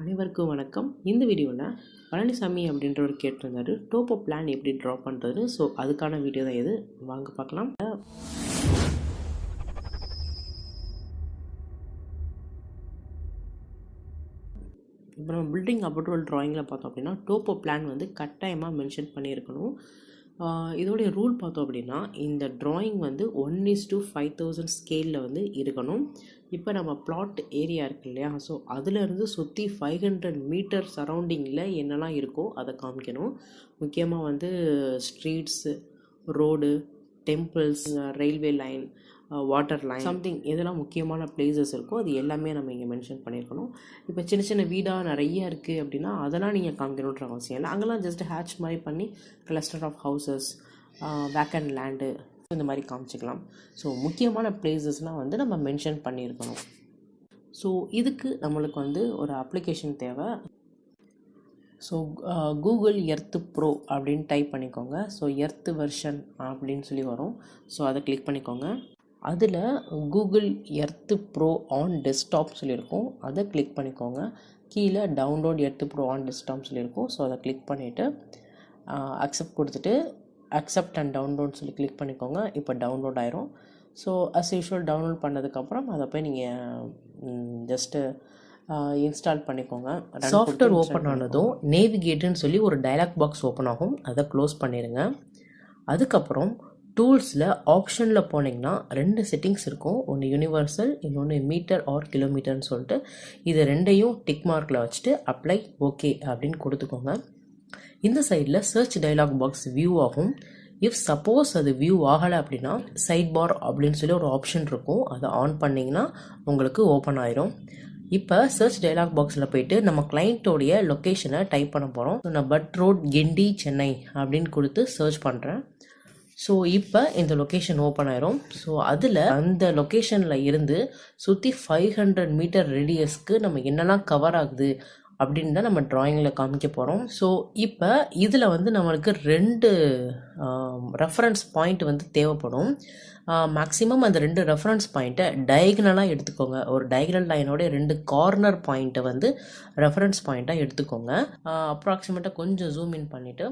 அனைவருக்கும் வணக்கம். இந்த வீடியோவில் பழனிசாமி அப்படின்றவர் கேட்டிருந்தாரு டோப்போ பிளான் எப்படி ட்ரா பண்ணுறது. ஸோ அதுக்கான வீடியோ தான் இது, வாங்க பார்க்கலாம். இப்போ நம்ம பில்டிங் அப்ரூவல் ட்ராயிங்கில் பார்த்தோம் அப்படின்னா டோப்போ பிளான் வந்து கட்டாயமாக மென்ஷன் பண்ணியிருக்கணும். இதோடைய ரூல் பார்த்தோம் அப்படின்னா இந்த ட்ராயிங் வந்து 1:5000 ஸ்கேலில் வந்து இருக்கணும். இப்போ நம்ம பிளாட் ஏரியா இருக்கு இல்லையா, ஸோ அதிலேருந்து சுற்றி 500 மீட்டர் சரௌண்டிங்கில் என்னெல்லாம் இருக்கோ அதை காமிக்கணும். முக்கியமாக வந்து streets, road, temples, railway line, water line, something இதெல்லாம் முக்கியமான பிளேசஸ் இருக்கோ அது எல்லாமே நம்ம இங்கே மென்ஷன் பண்ணியிருக்கணும். இப்போ சின்ன சின்ன வீடாக நிறைய இருக்குது அப்படின்னா அதெல்லாம் நீங்கள் காமிக்கணுன்ற அவசியம் இல்லை. அங்கெல்லாம் ஜஸ்ட் ஹேட்ச் மாதிரி பண்ணி cluster of houses, vacant land இந்த மாதிரி காமிச்சிக்கலாம். ஸோ முக்கியமான பிளேசஸ்லாம் வந்து நம்ம மென்ஷன் பண்ணியிருக்கணும். ஸோ இதுக்கு நம்மளுக்கு வந்து ஒரு அப்ளிகேஷன் தேவை. ஸோ கூகுள் எர்த்து ப்ரோ அப்படின்னு டைப் பண்ணிக்கோங்க. ஸோ எர்த்து வெர்ஷன் அப்படின்னு சொல்லி வரும். ஸோ அதை கிளிக் பண்ணிக்கோங்க. அதில் Google earth bro on desktop சொல்லியிருக்கோம், அதை கிளிக் பண்ணிக்கோங்க. கீழே download earth bro on desktop சொல்லியிருக்கோம். ஸோ அதை கிளிக் பண்ணிவிட்டு அக்செப்ட் கொடுத்துட்டு அக்செப்ட் அண்ட் டவுன்லோட் சொல்லி கிளிக் பண்ணிக்கோங்க. இப்போ டவுன்லோட் ஆயிரும். ஸோ அஸ் யூஷுவல் டவுன்லோட் பண்ணதுக்கப்புறம் அதை போய் நீங்கள் ஜஸ்ட்டு இன்ஸ்டால் பண்ணிக்கோங்க. சாஃப்ட்வேர் ஓப்பன் ஆனதும் நேவிகேட்டுன்னு சொல்லி ஒரு டயலாக் பாக்ஸ் ஓப்பன் ஆகும், அதை க்ளோஸ் பண்ணிடுங்க. அதுக்கப்புறம் டூல்ஸில் ஆப்ஷனில் போனீங்கன்னா 2 செட்டிங்ஸ் இருக்கும். ஒன்று யூனிவர்சல், இன்னொன்று மீட்டர் ஆர் கிலோமீட்டர்னு சொல்லிட்டு இது ரெண்டையும் டிக் மார்க்கில் வச்சுட்டு அப்ளை ஓகே அப்படின்னு கொடுத்துக்கோங்க. இந்த சைடில் சர்ச் டயலாக் பாக்ஸ் வியூ ஆகும். இஃப் சப்போஸ் அது வியூ ஆகலை அப்படின்னா சைட் பார் அப்படின்னு சொல்லி ஒரு ஆப்ஷன் இருக்கும், அதை ஆன் பண்ணிங்கன்னா உங்களுக்கு ஓப்பன் ஆயிரும். இப்போ சர்ச் டயலாக் பாக்ஸில் போயிட்டு நம்ம கிளைண்ட்டோடைய லொக்கேஷனை டைப் பண்ண போகிறோம். நான் பட் ரோட், கிண்டி, சென்னை அப்படின்னு கொடுத்து சர்ச் பண்ணுறேன். ஸோ இப்போ இந்த லொக்கேஷன் ஓப்பன் ஆயிரும். ஸோ அதில் அந்த லொக்கேஷனில் இருந்து சுற்றி 500 மீட்டர் ரேடியஸ்க்கு நம்ம என்னெல்லாம் கவர் ஆகுது அப்படின்னு தான் நம்ம ட்ராயிங்கில் காமிக்க போகிறோம். ஸோ இப்போ இதில் வந்து நம்மளுக்கு 2 ரெஃபரன்ஸ் பாயிண்ட் வந்து தேவைப்படும். மேக்ஸிமம் அந்த 2 ரெஃபரன்ஸ் பாயிண்ட்டை டயகனலாக எடுத்துக்கோங்க. ஒரு டயகனல் லைனோட 2 கார்னர் பாயிண்ட்டை வந்து ரெஃபரன்ஸ் பாயிண்ட்டாக எடுத்துக்கோங்க. அப்ராக்சிமேட்டாக கொஞ்சம் ஜூம் இன் பண்ணிவிட்டு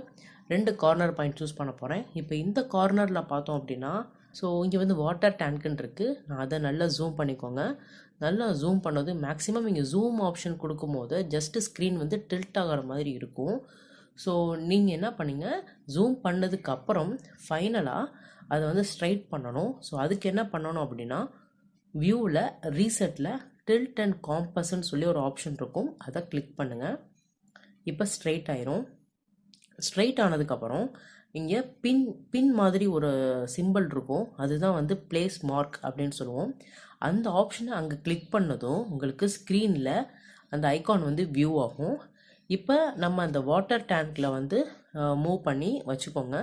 2 கார்னர் பாயிண்ட் சூஸ் பண்ண போகிறேன். இப்போ இந்த கார்னரில் பார்த்தோம் அப்படின்னா ஸோ இங்கே வந்து வாட்டர் டேங்க்குன்னு இருக்குது. அதை நல்லா ஜூம் பண்ணிக்கோங்க. நல்லா ஜூம் பண்ணது மேக்ஸிமம் இங்கே ஜூம் ஆப்ஷன் கொடுக்கும்போது ஜஸ்ட்டு ஸ்க்ரீன் வந்து டில்ட் ஆகிற மாதிரி இருக்கும். ஸோ நீங்கள் என்ன பண்ணீங்க, ஜூம் பண்ணதுக்கப்புறம் ஃபைனலாக அதை வந்து ஸ்ட்ரைட் பண்ணணும். ஸோ அதுக்கு என்ன பண்ணணும் அப்படின்னா வியூவில் ரீசெட்டில் டில்ட் அண்ட் காம்பஸ்ன்னு சொல்லி ஒரு ஆப்ஷன் இருக்கும், அதை கிளிக் பண்ணுங்கள். இப்போ ஸ்ட்ரைட் ஆயிரும். ஸ்ட்ரைட் ஆனதுக்கப்புறம் இங்கே பின் மாதிரி ஒரு சிம்பிள் இருக்கும், அதுதான் வந்து பிளேஸ் மார்க் அப்படின்னு சொல்லுவோம். அந்த ஆப்ஷனை அங்கே கிளிக் பண்ணதும் உங்களுக்கு ஸ்க்ரீனில் அந்த ஐகான் வந்து வியூ ஆகும். இப்போ நம்ம அந்த வாட்டர் டேங்க்கில் வந்து மூவ் பண்ணி வச்சுக்கோங்க.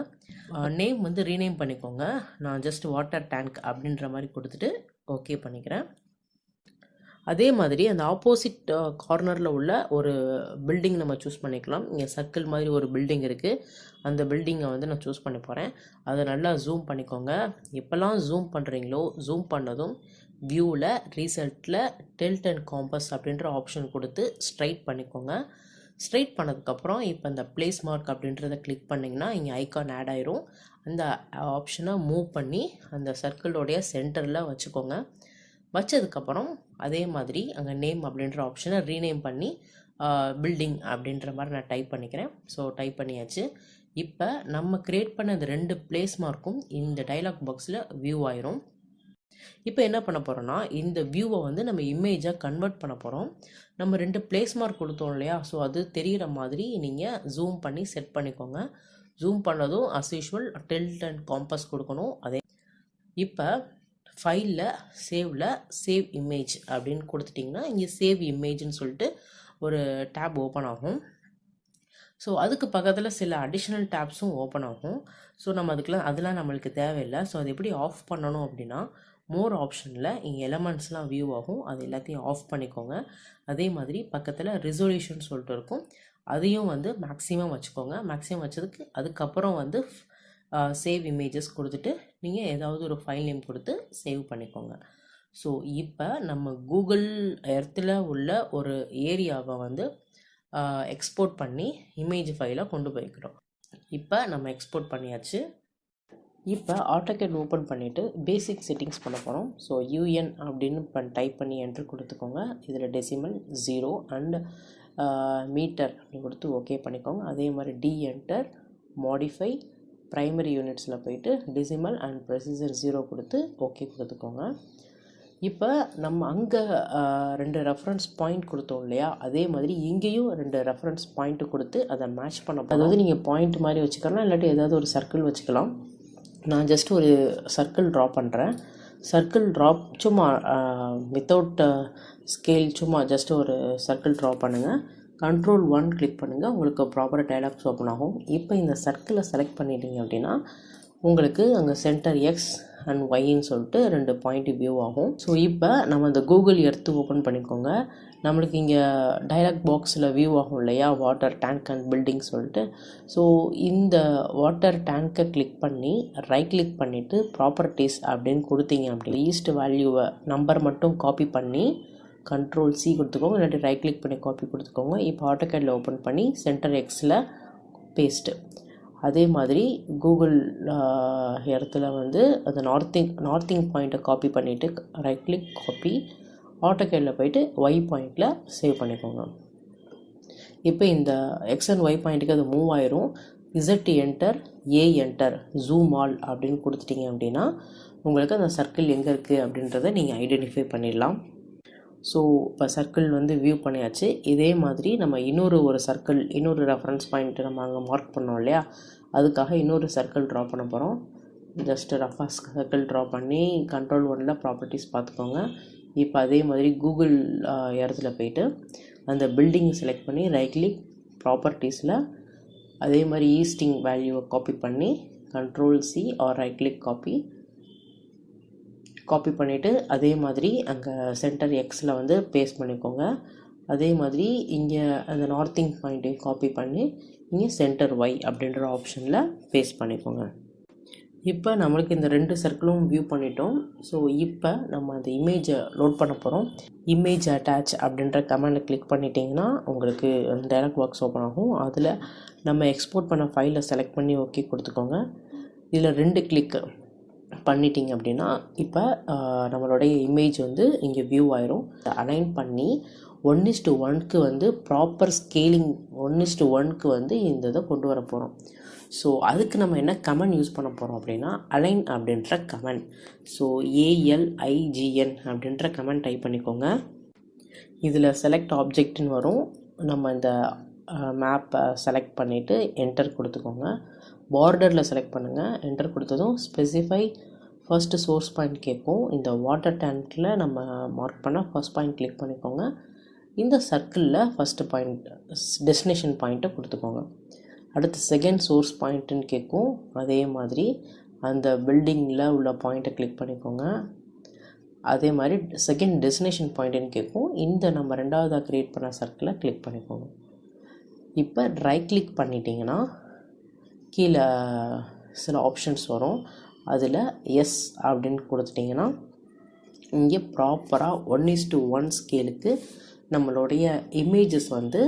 நேம் வந்து ரீநேம் பண்ணிக்கோங்க. நான் ஜஸ்ட் வாட்டர் டேங்க் அப்படின்ற மாதிரி கொடுத்துட்டு ஓகே பண்ணிக்கிறேன். அதே மாதிரி அந்த ஆப்போசிட் கார்னரில் உள்ள ஒரு பில்டிங் நம்ம சூஸ் பண்ணிக்கலாம். இங்கே சர்க்கிள் மாதிரி ஒரு பில்டிங் இருக்குது, அந்த பில்டிங்கை வந்து நான் சூஸ் பண்ணி போகிறேன். அதை நல்லா ஜூம் பண்ணிக்கோங்க. எப்போல்லாம் ஜூம் பண்ணுறீங்களோ ஜூம் பண்ணதும் வியூவில் ரீசெட்டில் டில்ட் அண்ட் காம்பஸ் அப்படின்ற ஆப்ஷன் கொடுத்து ஸ்ட்ரைட் பண்ணிக்கோங்க. ஸ்ட்ரைட் பண்ணதுக்கப்புறம் இப்போ அந்த பிளேஸ் மார்க் அப்படின்றத கிளிக் பண்ணிங்கன்னா இங்கே ஐகான் ஆட் ஆயிரும். அந்த ஆப்ஷனை மூவ் பண்ணி அந்த சர்க்கிளோடைய சென்டரில் வச்சுக்கோங்க. வச்சதுக்கப்புறம் அதே மாதிரி அங்கே நேம் அப்படின்ற ஆப்ஷனை ரீநேம் பண்ணி பில்டிங் அப்படின்ற மாதிரி நான் டைப் பண்ணிக்கிறேன். ஸோ டைப் பண்ணியாச்சு. இப்போ நம்ம க்ரியேட் பண்ண இந்த 2 பிளேஸ் மார்க்கும் இந்த டைலாக் பாக்ஸில் வியூ ஆயிரும். இப்போ என்ன பண்ண போகிறோன்னா இந்த வியூவை வந்து நம்ம இமேஜாக கன்வெர்ட் பண்ண போகிறோம். நம்ம 2 பிளேஸ் மார்க் கொடுத்தோம் இல்லையா, ஸோ அது தெரிகிற மாதிரி நீங்கள் ஜூம் பண்ணி செட் பண்ணிக்கோங்க. ஜூம் பண்ணதும் as usual tilt and compass கொடுக்கணும். அதே இப்போ ஃபைலில் சேவ் இமேஜ் அப்படின்னு கொடுத்துட்டிங்கன்னா இங்கே சேவ் இமேஜ்னு சொல்லிட்டு ஒரு டேப் ஓப்பன் ஆகும். ஸோ அதுக்கு பக்கத்தில் சில அடிஷ்னல் டேப்ஸும் ஓப்பன் ஆகும். ஸோ நம்ம அதெல்லாம் நம்மளுக்கு தேவையில்லை. ஸோ அது எப்படி ஆஃப் பண்ணணும் அப்படின்னா மோர் ஆப்ஷனில் இங்கே எலமெண்ட்ஸ்லாம் வியூ ஆகும், அது எல்லாத்தையும் ஆஃப் பண்ணிக்கோங்க. அதே மாதிரி பக்கத்தில் ரெசல்யூஷன் சொல்லிட்டு இருக்கும், அதையும் வந்து மேக்ஸிமம் வச்சுக்கோங்க. மேக்ஸிமம் வச்சதுக்கு அதுக்கப்புறம் வந்து சேவ் இமேஜஸ் கொடுத்துட்டு நீங்கள் ஏதாவது ஒரு ஃபைல் நேம் கொடுத்து சேவ் பண்ணிக்கோங்க. ஸோ இப்போ நம்ம கூகுள் எர்த்தில் உள்ள ஒரு ஏரியாவை வந்து எக்ஸ்போர்ட் பண்ணி இமேஜ் ஃபைலை கொண்டு போய்க்கிறோம். இப்போ நம்ம எக்ஸ்போர்ட் பண்ணியாச்சு. இப்போ AutoCAD ஓப்பன் பண்ணிவிட்டு பேசிக் செட்டிங்ஸ் பண்ண போகிறோம். ஸோ UN அப்படின்னு டைப் பண்ணி என்ட்ரு கொடுத்துக்கோங்க. இதில் டெசிமல் 0 அண்ட் மீட்டர் அப்படி கொடுத்து ஓகே பண்ணிக்கோங்க. அதே மாதிரி டி என்டர் மாடிஃபை ப்ரைமரி யூனிட்ஸில் போயிட்டு டெசிமல் அண்ட் ப்ரெசிஷன் 0 கொடுத்து ஓகே கொடுத்துக்கோங்க. இப்போ நம்ம அங்கே 2 ரெஃபரன்ஸ் பாயிண்ட் கொடுத்தோம் இல்லையா, அதே மாதிரி இங்கேயும் 2 ரெஃபரன்ஸ் பாயிண்ட்டு கொடுத்து அதை மேட்ச் பண்ண. அதாவது நீங்கள் பாயிண்ட் மாதிரி வச்சுக்கலாம், இல்லாட்டி ஏதாவது ஒரு சர்க்கிள் வச்சுக்கலாம். நான் ஜஸ்ட் ஒரு சர்க்கிள் ட்ரா பண்ணுறேன். சர்க்கிள் ட்ராப் சும்மா வித்தவுட் ஸ்கேல் சும்மா ஜஸ்ட் ஒரு சர்க்கிள் ட்ரா பண்ணுங்கள். Ctrl 1 கிளிக் பண்ணுங்கள், உங்களுக்கு ப்ராப்பராக டைலாக்ஸ் ஓப்பன் ஆகும். இப்போ இந்த சர்க்கிளை செலக்ட் பண்ணிட்டீங்க அப்படின்னா உங்களுக்கு அங்கே சென்டர் எக்ஸ் அண்ட் ஒய்ன்னு சொல்லிட்டு 2 பாயிண்ட் வியூ ஆகும். ஸோ இப்போ நம்ம இந்த கூகுள் எர்த்து ஓப்பன் பண்ணிக்கோங்க. நம்மளுக்கு இங்கே டைலாக் பாக்ஸில் வியூ ஆகும் இல்லையா, வாட்டர் டேங்க் அண்ட் பில்டிங் சொல்லிட்டு. ஸோ இந்த வாட்டர் டேங்க்கை கிளிக் பண்ணி ரைட் கிளிக் பண்ணிவிட்டு ப்ராப்பர்ட்டிஸ் அப்படின்னு கொடுத்தீங்க. அப்படி ஈஸ்ட் வேல்யூவை நம்பர் மட்டும் காப்பி பண்ணி Ctrl C கொடுத்துக்கோங்க, இல்லாட்டி ரைட் கிளிக் பண்ணி காப்பி கொடுத்துக்கோங்க. இப்போ AutoCADல ஓப்பன் பண்ணி சென்டர் எக்ஸில் பேஸ்ட்டு. அதே மாதிரி கூகுள் இடத்துல வந்து அந்த நார்த்திங் பாயிண்ட்டை காப்பி பண்ணிவிட்டு ரைட் கிளிக் காப்பி AutoCADல போயிட்டு ஒய் பாயிண்டில் சேவ் பண்ணிக்கோங்க. இப்போ இந்த எக்ஸ் அண்ட் ஒய் பாயிண்ட்டுக்கு அது மூவ் ஆயிரும். இசட் என்டர் ஏ என்டர் ஜூம் ஆல் அப்படின்னு கொடுத்துட்டிங்க அப்படின்னா உங்களுக்கு அந்த சர்க்கிள் எங்கே இருக்குது அப்படின்றத நீங்கள் ஐடென்டிஃபை பண்ணிடலாம். ஸோ இப்போ சர்க்கிள் வந்து வியூ பண்ணியாச்சு. இதே மாதிரி நம்ம இன்னொரு சர்க்கிள், இன்னொரு ரெஃபரன்ஸ் பாயிண்ட் நம்ம அங்கே மார்க் பண்ணோம் இல்லையா, அதுக்காக இன்னொரு சர்க்கிள் ட்ரா பண்ண போகிறோம். ஜஸ்ட் ரஃபாக சர்க்கிள் ட்ரா பண்ணி Ctrl 1ல் ப்ராப்பர்ட்டிஸ் பார்த்துக்கோங்க. இப்போ அதே மாதிரி கூகுள் இடத்துல போயிட்டு அந்த பில்டிங் செலக்ட் பண்ணி ரைட் கிளிக் ப்ராப்பர்ட்டிஸில் அதே மாதிரி ஈஸ்டிங் வேல்யூவை காப்பி பண்ணி Ctrl C or right click copy பண்ணிவிட்டு அதே மாதிரி அங்கே சென்டர் எக்ஸில் வந்து பேஸ்ட் பண்ணிக்கோங்க. அதே மாதிரி இங்கே அந்த நார்த்திங் பாயிண்ட்டையும் காப்பி பண்ணி இங்கே சென்டர் ஒய் அப்படின்ற ஆப்ஷனில் பேஸ்ட் பண்ணிக்கோங்க. இப்போ நம்மளுக்கு இந்த 2 சர்க்கிளும் வியூ பண்ணிட்டோம். ஸோ இப்போ நம்ம அந்த இமேஜை லோட் பண்ண போகிறோம். இமேஜ் அட்டாச் அப்படின்ற கமெண்டை கிளிக் பண்ணிட்டீங்கன்னா உங்களுக்கு டைலாக் பாக்ஸ் ஓப்பன் ஆகும். அதில் நம்ம எக்ஸ்போர்ட் பண்ண ஃபைலை செலக்ட் பண்ணி ஓகே கொடுத்துக்கோங்க. இதில் 2 கிளிக் பண்ணிட்டீங்க அப்படின்னா இப்போ நம்மளுடைய இமேஜ் வந்து இங்கே வியூ ஆயிரும். அலைன் பண்ணி 1:1க்கு வந்து ப்ராப்பர் ஸ்கேலிங் 1:1க்கு வந்து இந்த இதை கொண்டு வர போகிறோம். ஸோ அதுக்கு நம்ம என்ன கமெண்ட் யூஸ் பண்ண போகிறோம் அப்படின்னா அலைன் அப்படின்ற கமெண்ட். ஸோ ALIGN அப்படின்ற கமெண்ட் டைப் பண்ணிக்கோங்க. இதில் செலக்ட் ஆப்ஜெக்ட்னு வரும். நம்ம இந்த மேப்பை செலக்ட் பண்ணிவிட்டு என்டர் கொடுத்துக்கோங்க. பார்டரில் செலக்ட் பண்ணுங்கள். என்டர் கொடுத்ததும் ஸ்பெசிஃபை ஃபர்ஸ்ட்டு சோர்ஸ் பாயிண்ட் கேட்கும். இந்த வாட்டர் டேங்க்கில் நம்ம மார்க் பண்ண ஃபர்ஸ்ட் பாயிண்ட் கிளிக் பண்ணிக்கோங்க. இந்த சர்க்கிளில் ஃபஸ்ட்டு பாயிண்ட் டெஸ்டினேஷன் பாயிண்ட்டை கொடுத்துக்கோங்க. அடுத்து செகண்ட் சோர்ஸ் பாயிண்ட்டுன்னு கேட்கும். அதே மாதிரி அந்த பில்டிங்கில் உள்ள பாயிண்ட்டை கிளிக் பண்ணிக்கோங்க. அதே மாதிரி செகண்ட் டெஸ்டினேஷன் பாயிண்ட்டுன்னு கேட்கும். இந்த நம்ம 2ஆவதாக க்ரியேட் பண்ண சர்க்கிளை கிளிக் பண்ணிக்கோங்க. இப்போ ரைட் கிளிக் பண்ணிட்டீங்கன்னா கீழே சில ஆப்ஷன்ஸ் வரும். அதில் எஸ் அப்படின்னு கொடுத்துட்டிங்கன்னா இங்கே ப்ராப்பராக 1:1 ஸ்கேலுக்கு நம்மளுடைய இமேஜஸ் வந்து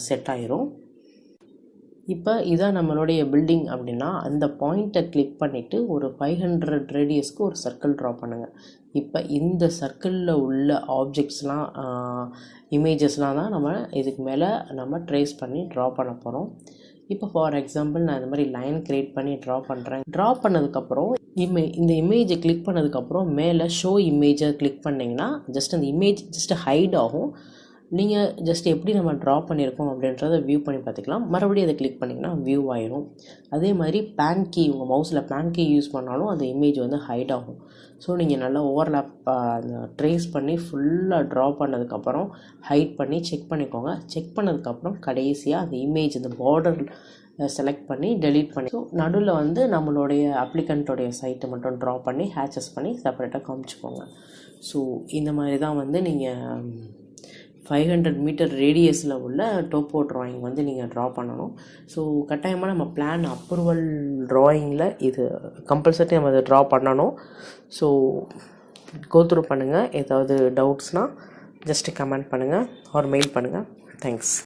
செட் ஆயிரும். இப்போ இதான் நம்மளுடைய பில்டிங் அப்படின்னா அந்த பாயிண்ட்டை கிளிக் பண்ணிவிட்டு ஒரு 500 ரேடியஸ்க்கு ஒரு சர்க்கிள் ட்ரா பண்ணுங்கள். இப்போ இந்த சர்க்கிளில் உள்ள ஆப்ஜெக்ட்ஸ்லாம் இமேஜஸ்லாம் தான் நம்ம இதுக்கு மேலே நம்ம ட்ரேஸ் பண்ணி ட்ரா பண்ண போகிறோம். இப்போ ஃபார் எக்ஸாம்பிள் நான் இந்த மாதிரி லைன் க்ரியேட் பண்ணி ட்ரா பண்ணுறேன். ட்ரா பண்ணதுக்கப்புறம் இந்த இமேஜை கிளிக் பண்ணதுக்கப்புறம் மேலே ஷோ இமேஜை கிளிக் பண்ணிங்கன்னா ஜஸ்ட் அந்த இமேஜ் ஜஸ்ட் ஹைட் ஆகும். நீங்கள் ஜஸ்ட் எப்படி நம்ம ட்ரா பண்ணியிருக்கோம் அப்படின்றத வியூ பண்ணி பார்த்துக்கலாம். மறுபடியும் அதை கிளிக் பண்ணிங்கன்னா வியூ ஆயிரும். அதே மாதிரி பேன் கீ, உங்கள் மவுஸில் பேன் கீ யூஸ் பண்ணாலும் அந்த இமேஜ் வந்து ஹைட் ஆகும். ஸோ நீங்கள் நல்லா ஓவர்லேப் ட்ரேஸ் பண்ணி ஃபுல்லாக ட்ரா பண்ணதுக்கப்புறம் ஹைட் பண்ணி செக் பண்ணிக்கோங்க. செக் பண்ணதுக்கப்புறம் கடைசியாக அந்த இமேஜ் இந்த பார்டர் செலக்ட் பண்ணி டெலீட் பண்ணி ஸோ நடுவில் வந்து நம்மளுடைய அப்ளிகண்ட்டோடைய சைட்டை மட்டும் ட்ரா பண்ணி ஹேச்சஸ் பண்ணி செப்பரேட்டாக காமிச்சிக்கோங்க. ஸோ இந்த மாதிரி தான் வந்து நீங்கள் 500 மீட்டர் ரேடியஸில் உள்ள டோப்போ ட்ராயிங் வந்து நீங்கள் ட்ரா பண்ணணும். ஸோ கட்டாயமாக நம்ம பிளான் அப்ரூவல் ட்ராயிங்கில் இது கம்பல்சரி நம்ம அதை ட்ரா பண்ணணும். ஸோ கோ த்ரூ பண்ணுங்கள். ஏதாவது டவுட்ஸ்னால் ஜஸ்ட்டு கமெண்ட் பண்ணுங்கள் ஆர் மெயில் பண்ணுங்கள். தேங்க்ஸ்.